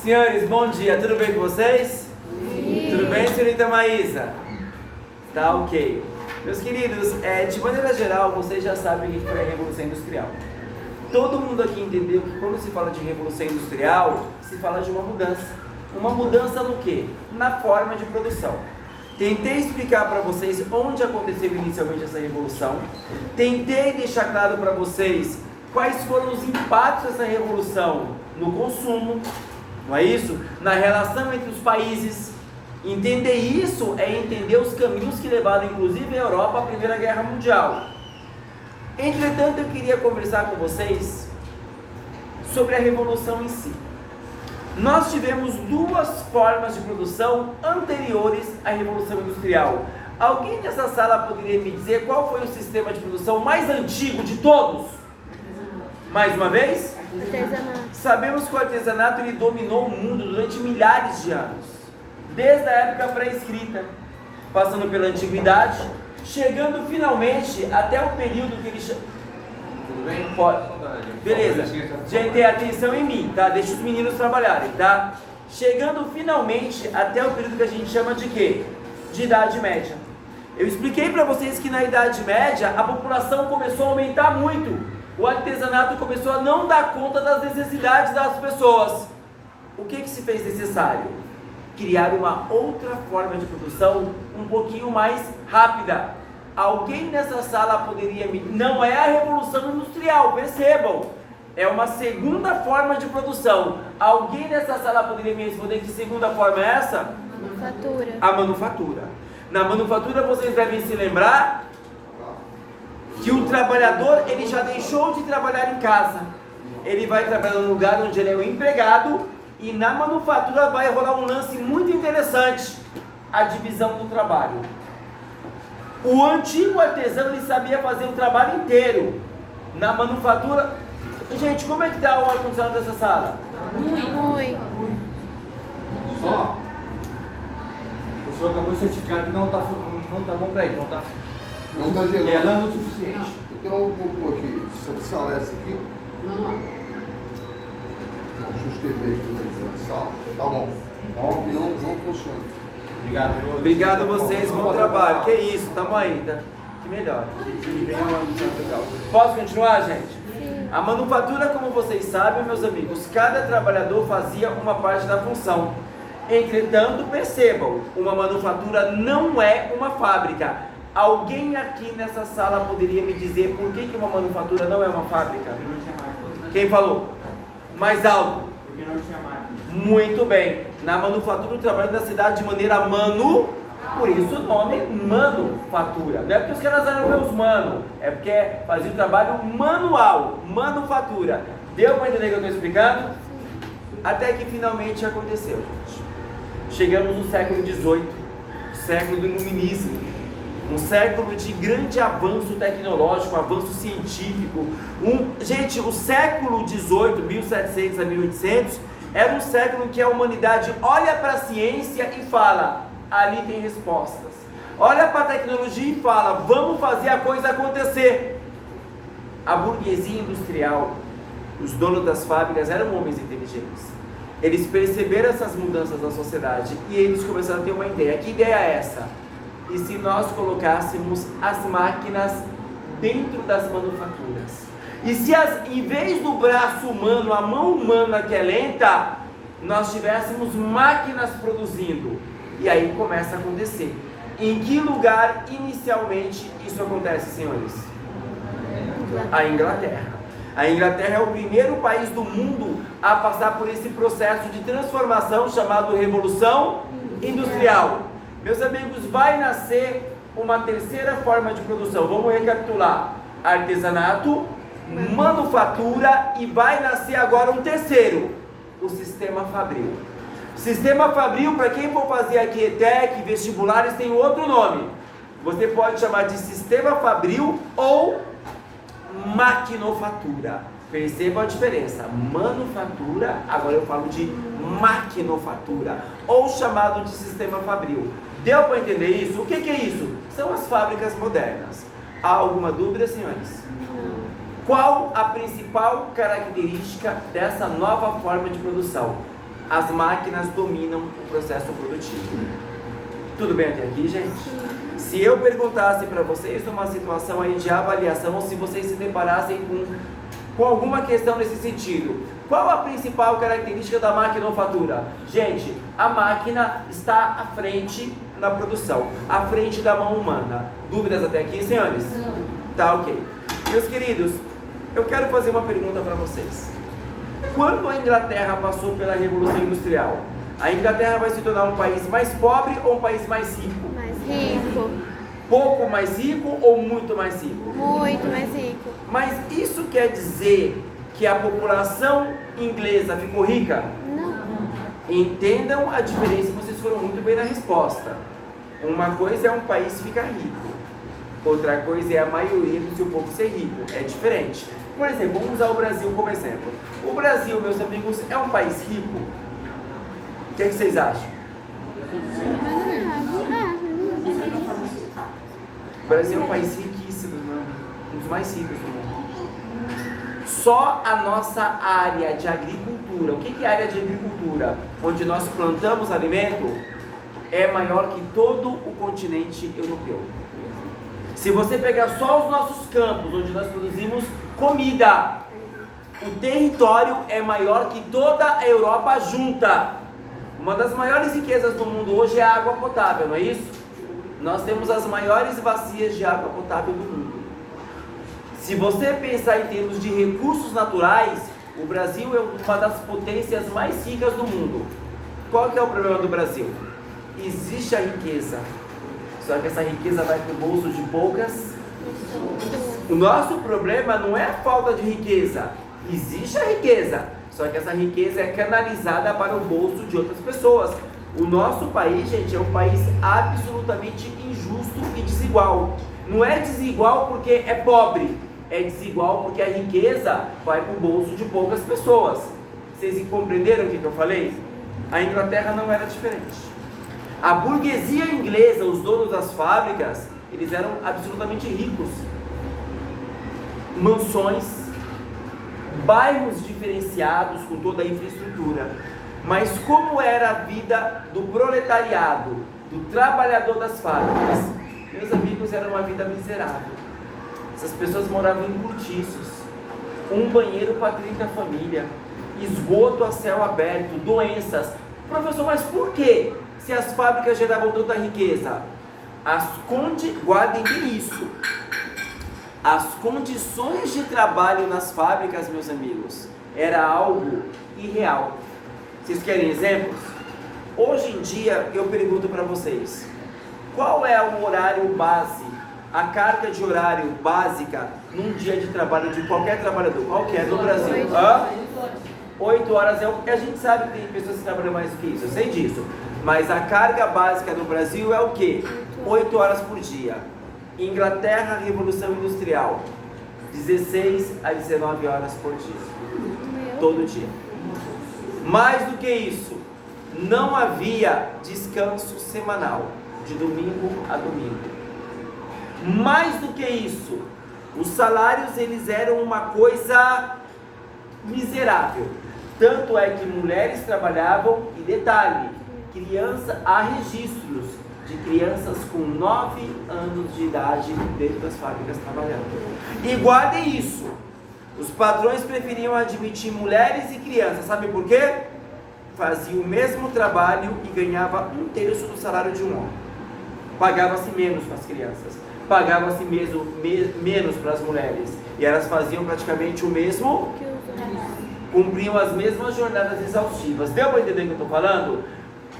Senhores, bom dia, tudo bem com vocês? Sim. Tudo bem, senhorita Maísa? Tá ok. Meus queridos, de maneira geral, vocês já sabem o que foi a Revolução Industrial. Todo mundo aqui entendeu que quando se fala de Revolução Industrial, se fala de uma mudança. Uma mudança no quê? Na forma de produção. Tentei explicar para vocês onde aconteceu inicialmente essa revolução. Tentei deixar claro para vocês quais foram os impactos dessa revolução no consumo, não é isso? Na relação entre os países. Entender isso é entender os caminhos que levaram inclusive a Europa à Primeira Guerra Mundial. Entretanto, eu queria conversar com vocês sobre a revolução em si. Nós tivemos duas formas de produção anteriores à Revolução Industrial. Alguém nessa sala poderia me dizer qual foi o sistema de produção mais antigo de todos? Mais uma vez? Artesanato. Sabemos que o artesanato ele dominou o mundo durante milhares de anos. Desde a época pré-escrita, passando pela antiguidade, chegando finalmente até o período que ele chama... Tudo bem? Pode. Beleza. Gente, atenção em mim, tá? Deixa os meninos trabalharem, tá? Chegando finalmente até o período que a gente chama de quê? De Idade Média. Eu expliquei para vocês que na Idade Média a população começou a aumentar muito. O artesanato começou a não dar conta das necessidades das pessoas. O que se fez necessário? Criar uma outra forma de produção um pouquinho mais rápida. Alguém nessa sala poderia me... Não é a Revolução Industrial, percebam. É uma segunda forma de produção. Alguém nessa sala poderia me responder que segunda forma é essa? Manufatura. A manufatura. Na manufatura vocês devem se lembrar que o trabalhador ele já deixou de trabalhar em casa. Ele vai trabalhar num lugar onde ele é um empregado. E na manufatura vai rolar um lance muito interessante. A divisão do trabalho. O antigo artesão ele sabia fazer o trabalho inteiro. Na manufatura... Gente, como é que está o ar-condicionado dessa sala? Ruim. Só, o senhor acabou de certificar que não tá bom para ele, não tá gelando. gelando o suficiente. Tem um pouco aqui, essa sala é essa aqui? Não, deixa eu escrever aqui na sala. Tá bom. Não funciona. Obrigado a vocês, bom trabalho. Que isso, tamo aí, tá? Que melhor. Posso continuar, gente? A manufatura, como vocês sabem, meus amigos, cada trabalhador fazia uma parte da função. Entretanto, percebam, uma manufatura não é uma fábrica. Alguém aqui nessa sala poderia me dizer por que uma manufatura não é uma fábrica? Quem falou? Mais alto. Porque não tinha máquina. Muito bem. Na manufatura, o trabalho da cidade de maneira por isso o nome manufatura. Não é porque os caras eram meus mano, é porque fazia o trabalho manual, manufatura. Deu para entender o que eu estou explicando? Até que finalmente aconteceu, gente. Chegamos no século XVIII, século do iluminismo, um século de grande avanço tecnológico, avanço científico. Gente, o século XVIII, 1700 a 1800, era um século em que a humanidade olha para a ciência e fala, ali tem respostas. Olha para a tecnologia e fala, vamos fazer a coisa acontecer. A burguesia industrial, os donos das fábricas eram homens inteligentes. Eles perceberam essas mudanças na sociedade e eles começaram a ter uma ideia. Que ideia é essa? E se nós colocássemos as máquinas dentro das manufaturas? E se em vez do braço humano, a mão humana que é lenta, nós tivéssemos máquinas produzindo? E aí começa a acontecer. Em que lugar inicialmente isso acontece, senhores? A Inglaterra. A Inglaterra é o primeiro país do mundo a passar por esse processo de transformação chamado Revolução Industrial. Meus amigos, vai nascer uma terceira forma de produção. Vamos recapitular. Artesanato, manufatura e vai nascer agora um terceiro, o sistema fabril. Sistema fabril, para quem for fazer aqui ETEC, vestibulares, tem outro nome. Você pode chamar de sistema fabril ou maquinofatura. Perceba a diferença. Manufatura, agora eu falo de maquinofatura, ou chamado de sistema fabril. Deu para entender isso? O que é isso? São as fábricas modernas. Há alguma dúvida, senhores? Qual a principal característica dessa nova forma de produção? as máquinas dominam o processo produtivo. Tudo bem até aqui, gente? Se eu perguntasse para vocês numa situação aí de avaliação, se vocês se deparassem com alguma questão nesse sentido, qual a principal característica da maquinofatura? Gente, a máquina está à frente na produção, à frente da mão humana. Dúvidas até aqui, senhores? Tá, ok. Meus queridos, eu quero fazer uma pergunta para vocês. Quando a Inglaterra passou pela Revolução Industrial, a Inglaterra vai se tornar um país mais pobre ou um país mais rico? Mais rico. Pouco mais rico ou muito mais rico? Muito mais rico. Mas isso quer dizer que a população inglesa ficou rica? Não. Entendam a diferença, vocês foram muito bem na resposta. Uma coisa é um país ficar rico, outra coisa é a maioria do seu povo ser rico. É diferente. Por exemplo, vamos usar o Brasil como exemplo. O Brasil, meus amigos, é um país rico? O que vocês acham? O Brasil é um país riquíssimo, né? Um dos mais ricos do mundo. Só a nossa área de agricultura, o que é área de agricultura? Onde nós plantamos alimento, é maior que todo o continente europeu. Se você pegar só os nossos campos, onde nós produzimos comida, o território é maior que toda a Europa junta. Uma das maiores riquezas do mundo hoje é a água potável, não é isso? Nós temos as maiores bacias de água potável do mundo. Se você pensar em termos de recursos naturais, o Brasil é uma das potências mais ricas do mundo. Qual que é o problema do Brasil? Existe a riqueza, só que essa riqueza vai para o bolso de poucas. O nosso problema não é a falta de riqueza, existe a riqueza, só que essa riqueza é canalizada para o bolso de outras pessoas. O nosso país, gente, é um país absolutamente injusto e desigual. Não é desigual porque é pobre, é desigual porque a riqueza vai para o bolso de poucas pessoas. Vocês compreenderam o que eu falei? A Inglaterra não era diferente. A burguesia inglesa, os donos das fábricas, eles eram absolutamente ricos. Mansões, bairros diferenciados com toda a infraestrutura. Mas como era a vida do proletariado, do trabalhador das fábricas? Meus amigos, era uma vida miserável. Essas pessoas moravam em cortiços, um banheiro para 30 famílias, esgoto a céu aberto, doenças. Professor, mas por quê? Se as fábricas geravam tanta riqueza? Guardem bem isso. As condições de trabalho nas fábricas, meus amigos, era algo irreal. Vocês querem exemplos? Hoje em dia, eu pergunto para vocês, qual é o horário base, a carga de horário básica num dia de trabalho de qualquer trabalhador, qualquer no Brasil? 8 horas é o que a gente sabe que tem pessoas que trabalham mais do que isso, eu sei disso. Mas a carga básica no Brasil é o quê? 8 horas por dia. Inglaterra, Revolução Industrial, 16 a 19 horas por dia. Todo dia. Mais do que isso, não havia descanso semanal, de domingo a domingo. Mais do que isso, os salários eles eram uma coisa miserável. Tanto é que mulheres trabalhavam, e detalhe, há registros de crianças com 9 anos de idade dentro das fábricas trabalhando. E guardem isso, os patrões preferiam admitir mulheres e crianças, sabe por quê? Fazia o mesmo trabalho e ganhava 1/3 do salário de um homem. Pagava-se menos para as crianças, pagava-se menos para as mulheres, e elas faziam praticamente o mesmo, cumpriam as mesmas jornadas exaustivas. Deu para entender o que eu estou falando?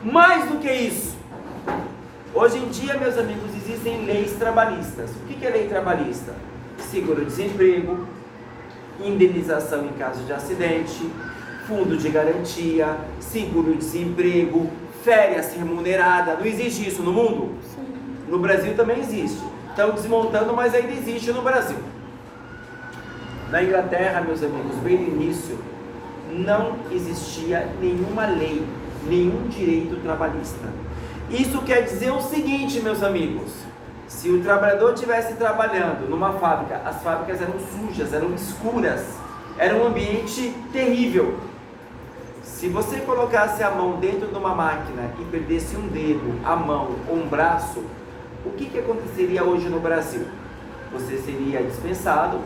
Mais do que isso, hoje em dia, meus amigos, existem leis trabalhistas. O que é lei trabalhista? Seguro-desemprego, indenização em caso de acidente, fundo de garantia, seguro-desemprego, férias remuneradas. Não existe isso no mundo? Sim. No Brasil também existe. Estão desmontando, mas ainda existe no Brasil. Na Inglaterra, meus amigos, bem no início, não existia nenhuma lei, nenhum direito trabalhista. Isso quer dizer o seguinte, meus amigos: se o trabalhador estivesse trabalhando numa fábrica, as fábricas eram sujas, eram escuras, era um ambiente terrível. Se você colocasse a mão dentro de uma máquina e perdesse um dedo, a mão ou um braço, o que aconteceria hoje no Brasil? Você seria dispensado,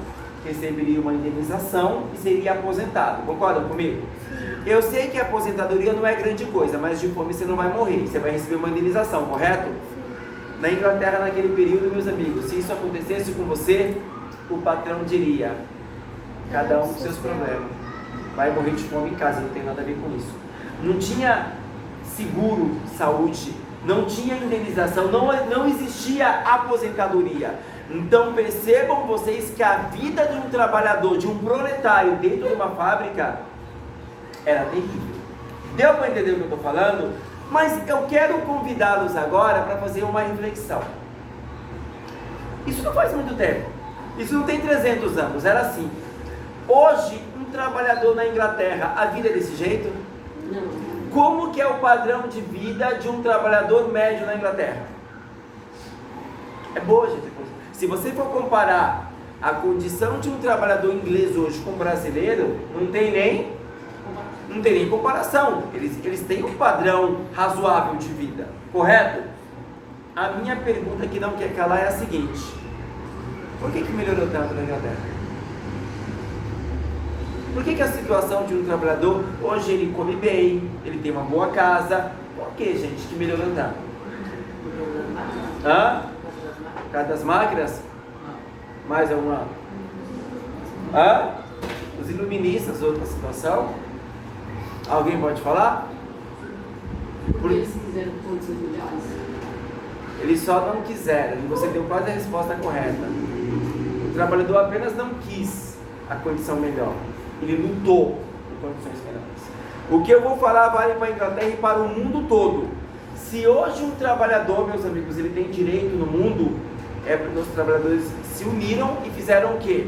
receberia uma indenização e seria aposentado. Concordam comigo? Eu sei que a aposentadoria não é grande coisa, mas de fome você não vai morrer, você vai receber uma indenização, correto? Na Inglaterra, naquele período, meus amigos, se isso acontecesse com você, o patrão diria: cada um com seus problemas, vai morrer de fome em casa, não tem nada a ver com isso. Não tinha seguro de saúde, não tinha indenização, não existia aposentadoria. Então percebam vocês que a vida de um trabalhador, de um proletário dentro de uma fábrica era terrível. Deu para entender o que eu estou falando? Mas eu quero convidá-los agora para fazer uma reflexão. Isso não faz muito tempo, isso não tem 300 anos, era assim. Hoje, um trabalhador na Inglaterra, a vida é desse jeito? Não. Como que é o padrão de vida de um trabalhador médio na Inglaterra? É boa, gente. Se você for comparar a condição de um trabalhador inglês hoje com um brasileiro, não tem nem comparação. Eles têm um padrão razoável de vida, correto? A minha pergunta que não quer calar é a seguinte: por que melhorou tanto na Inglaterra? Por que a situação de um trabalhador, hoje ele come bem, ele tem uma boa casa? Por que, gente, que melhorou tanto? Hã? Por causa das máquinas? Mais alguma? Hã? Os iluministas, outra situação? Alguém pode falar? Porque eles quiseram condições melhores. Eles só não quiseram, e você deu quase a resposta correta. O trabalhador apenas não quis a condição melhor, ele lutou por condições melhores. O que eu vou falar vale para a Inglaterra e para o mundo todo. Se hoje um trabalhador, meus amigos, ele tem direito no mundo, é porque os trabalhadores se uniram e fizeram o quê?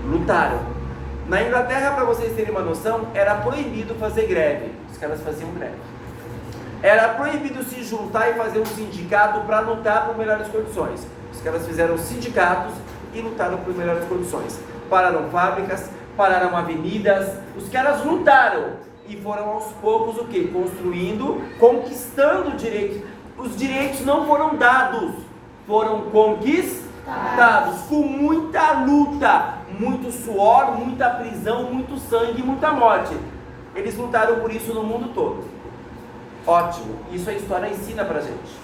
Lutaram. Na Inglaterra, para vocês terem uma noção, era proibido fazer greve. Os caras faziam greve. Era proibido se juntar e fazer um sindicato para lutar por melhores condições. Os caras fizeram sindicatos e lutaram por melhores condições. Pararam fábricas, pararam avenidas, os caras lutaram e foram aos poucos o quê? Construindo, conquistando direitos. Os direitos não foram dados, foram conquistados com muita luta, muito suor, muita prisão, muito sangue, muita morte. Eles lutaram por isso no mundo todo. Ótimo, isso a história ensina pra gente.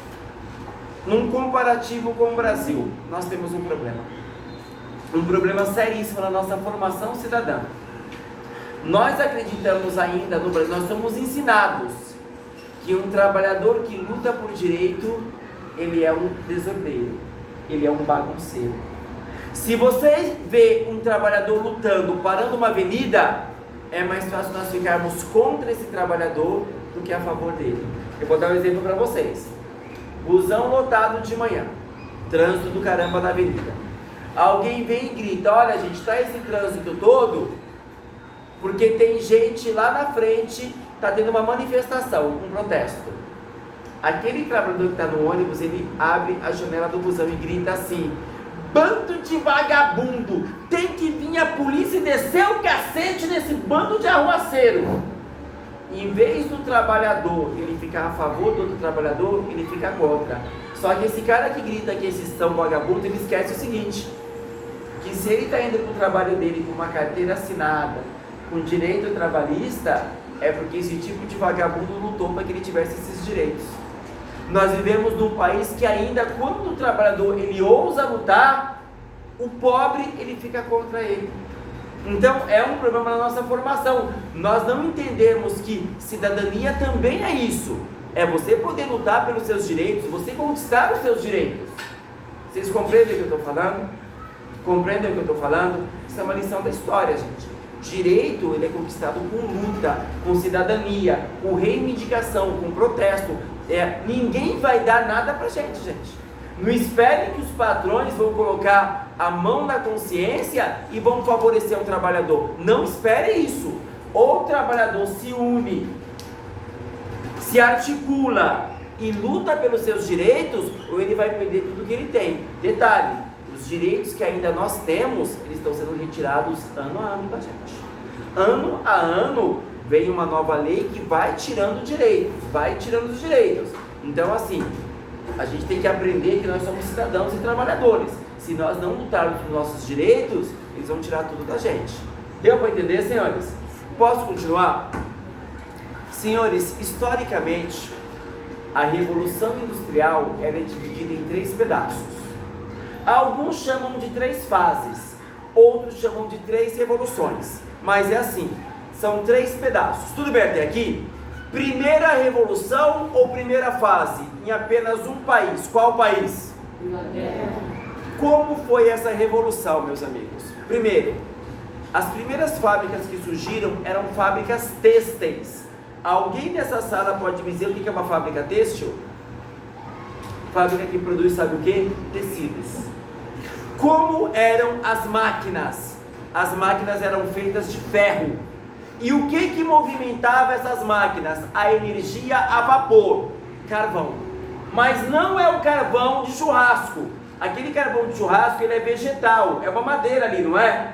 Num comparativo com o Brasil, nós temos um problema seríssimo na nossa formação cidadã. Nós acreditamos ainda no Brasil, nós somos ensinados que um trabalhador que luta por direito, ele é um desordeiro, ele é um bagunceiro. Se você vê um trabalhador lutando, parando uma avenida, é mais fácil nós ficarmos contra esse trabalhador do que a favor dele. Eu vou dar um exemplo para vocês. Busão lotado de manhã, trânsito do caramba na avenida. Alguém vem e grita: olha, gente, tá esse trânsito todo porque tem gente lá na frente, tá tendo uma manifestação, um protesto. Aquele trabalhador que está no ônibus, ele abre a janela do busão e grita assim: bando de vagabundo, tem que vir a polícia e descer o cacete nesse bando de arruaceiro. Em vez do trabalhador ele ficar a favor do outro trabalhador, ele fica contra. Só que esse cara que grita que esses são vagabundos, ele esquece o seguinte: que se ele está indo para o trabalho dele com uma carteira assinada, com direito trabalhista, é porque esse tipo de vagabundo lutou para que ele tivesse esses direitos. Nós vivemos num país que ainda, quando o trabalhador ele ousa lutar, o pobre ele fica contra ele. Então é um problema na nossa formação. Nós não entendemos que cidadania também é isso. É você poder lutar pelos seus direitos, você conquistar os seus direitos. Vocês compreendem o que eu estou falando? Compreendem o que eu estou falando? Isso é uma lição da história, gente. Direito ele é conquistado com luta, com cidadania, com reivindicação, com protesto. Ninguém vai dar nada pra gente. Não espere que os patrões vão colocar a mão na consciência e vão favorecer o trabalhador. Não espere isso. Ou o trabalhador se une, se articula e luta pelos seus direitos, ou ele vai perder tudo que ele tem. Detalhe: os direitos que ainda nós temos, eles estão sendo retirados ano a ano da gente. Ano a ano vem uma nova lei que vai tirando direitos, vai tirando os direitos. Então, assim, a gente tem que aprender que nós somos cidadãos e trabalhadores. Se nós não lutarmos pelos nossos direitos, eles vão tirar tudo da gente. Deu para entender, senhores? Posso continuar? Senhores, historicamente, a Revolução Industrial ela é dividida em 3 pedaços. Alguns chamam de 3 fases, outros chamam de 3 revoluções. Mas é assim, são 3 pedaços. Tudo bem até aqui? Primeira revolução ou primeira fase em apenas um país. Qual país? Inglaterra. Como foi essa revolução, meus amigos? Primeiro, as primeiras fábricas que surgiram eram fábricas têxteis. Alguém nessa sala pode me dizer o que é uma fábrica têxtil? Fábrica que produz, sabe o que? Tecidos. Como eram as máquinas? As máquinas eram feitas de ferro. E o que movimentava essas máquinas? A energia a vapor, carvão. Mas não é o carvão de churrasco. Aquele carvão de churrasco, ele é vegetal, é uma madeira ali, não é?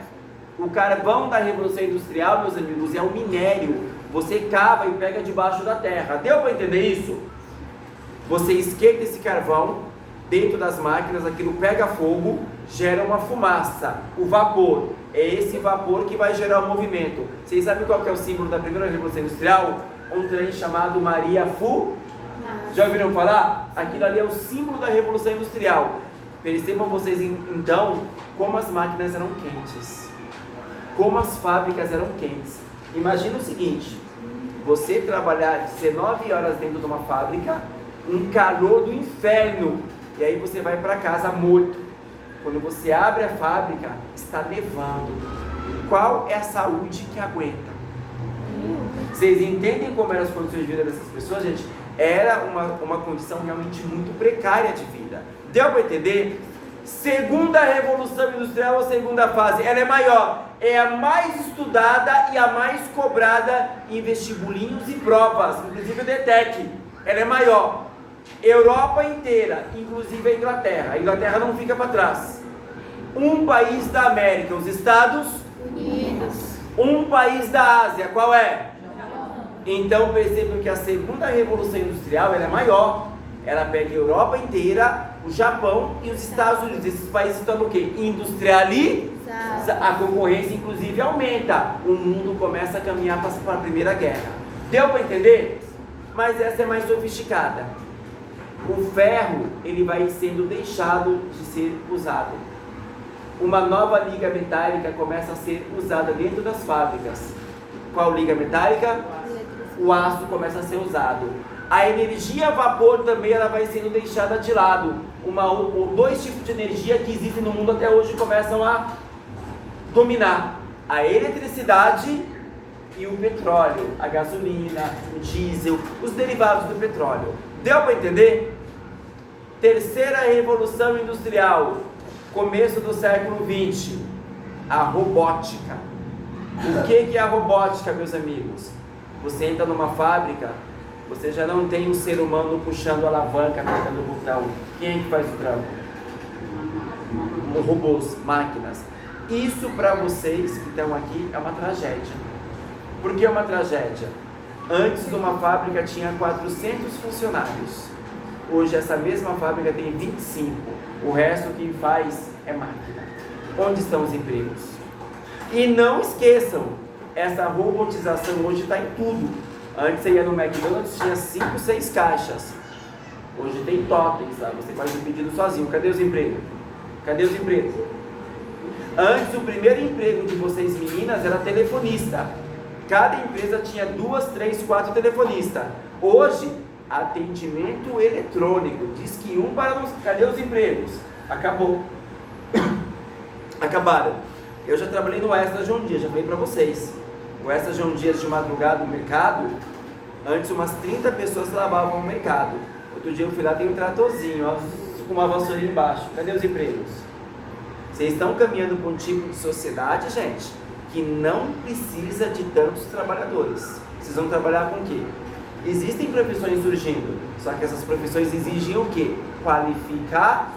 O carvão da Revolução Industrial, meus amigos, é o minério. Você cava e pega debaixo da terra. Deu para entender isso? Você esquenta esse carvão dentro das máquinas, aquilo pega fogo, gera uma fumaça, o vapor. É esse vapor que vai gerar o movimento. Vocês sabem qual que é o símbolo da primeira Revolução Industrial? Um trem chamado Maria Fumaça. Já ouviram falar? Aquilo ali é o símbolo da Revolução Industrial. Percebam vocês então como as máquinas eram quentes, como as fábricas eram quentes. Imagina o seguinte: você trabalhar 19 horas dentro de uma fábrica, um calor do inferno, e aí você vai para casa morto. Quando você abre a fábrica, está nevando. Qual é a saúde que aguenta? Vocês entendem como eram as condições de vida dessas pessoas, gente? Era uma condição realmente muito precária de vida. Deu para entender? Segunda Revolução Industrial ou segunda fase, ela é maior. É a mais estudada e a mais cobrada em vestibulinhos e provas, inclusive o DETEC. Ela é maior. Europa inteira, inclusive a Inglaterra. A Inglaterra não fica para trás. Um país da América, os Estados Unidos. Um país da Ásia, qual é? Então percebam que a segunda Revolução Industrial ela é maior. Ela pega a Europa inteira, o Japão e os Estados Unidos. Esses países estão no quê? Industrializados. A concorrência inclusive aumenta. O mundo começa a caminhar para a Primeira Guerra. Deu para entender? Mas essa é mais sofisticada. O ferro ele vai sendo deixado de ser usado. Uma nova liga metálica começa a ser usada dentro das fábricas. Qual liga metálica? O aço começa a ser usado. A energia a vapor também ela vai sendo deixada de lado. Ou 2 tipos de energia que existem no mundo até hoje começam a dominar: a eletricidade e o petróleo, a gasolina, o diesel, os derivados do petróleo. Deu para entender? Terceira Revolução Industrial, começo do século XX, a robótica. O que é a robótica, meus amigos? Você entra numa fábrica, você já não tem um ser humano puxando a alavanca, apertando o botão. Quem é que faz o trampo? Robôs, máquinas. Isso para vocês que estão aqui é uma tragédia. Por que é uma tragédia? Antes uma fábrica tinha 400 funcionários. Hoje essa mesma fábrica tem 25. O resto que faz é máquina. Onde estão os empregos? E não esqueçam, essa robotização hoje está em tudo. Antes você ia no McDonald's, tinha 5, 6 caixas. Hoje tem totens lá, você faz o pedido sozinho. Cadê os empregos? Cadê os empregos? Antes o primeiro emprego de vocês meninas era telefonista. Cada empresa tinha 2, 3, 4 telefonistas. Hoje, atendimento eletrônico. Diz que um para nos... Cadê os empregos? Acabou. Acabaram. Eu já trabalhei no Extra João Dias, já falei para vocês. O Extra João Dias de madrugada no mercado, antes umas 30 pessoas lavavam o mercado. Outro dia eu fui lá, tem um tratorzinho, ó, com uma vassourinha embaixo. Cadê os empregos? Vocês estão caminhando para um tipo de sociedade, gente, que não precisa de tantos trabalhadores. Vocês vão trabalhar com o quê? Existem profissões surgindo, só que essas profissões exigem o quê? Qualificar,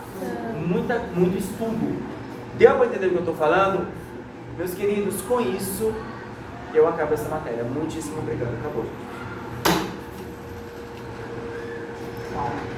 muito estudo. Deu para entender o que eu estou falando? Meus queridos, com isso, eu acabo essa matéria. Muitíssimo obrigado. Acabou.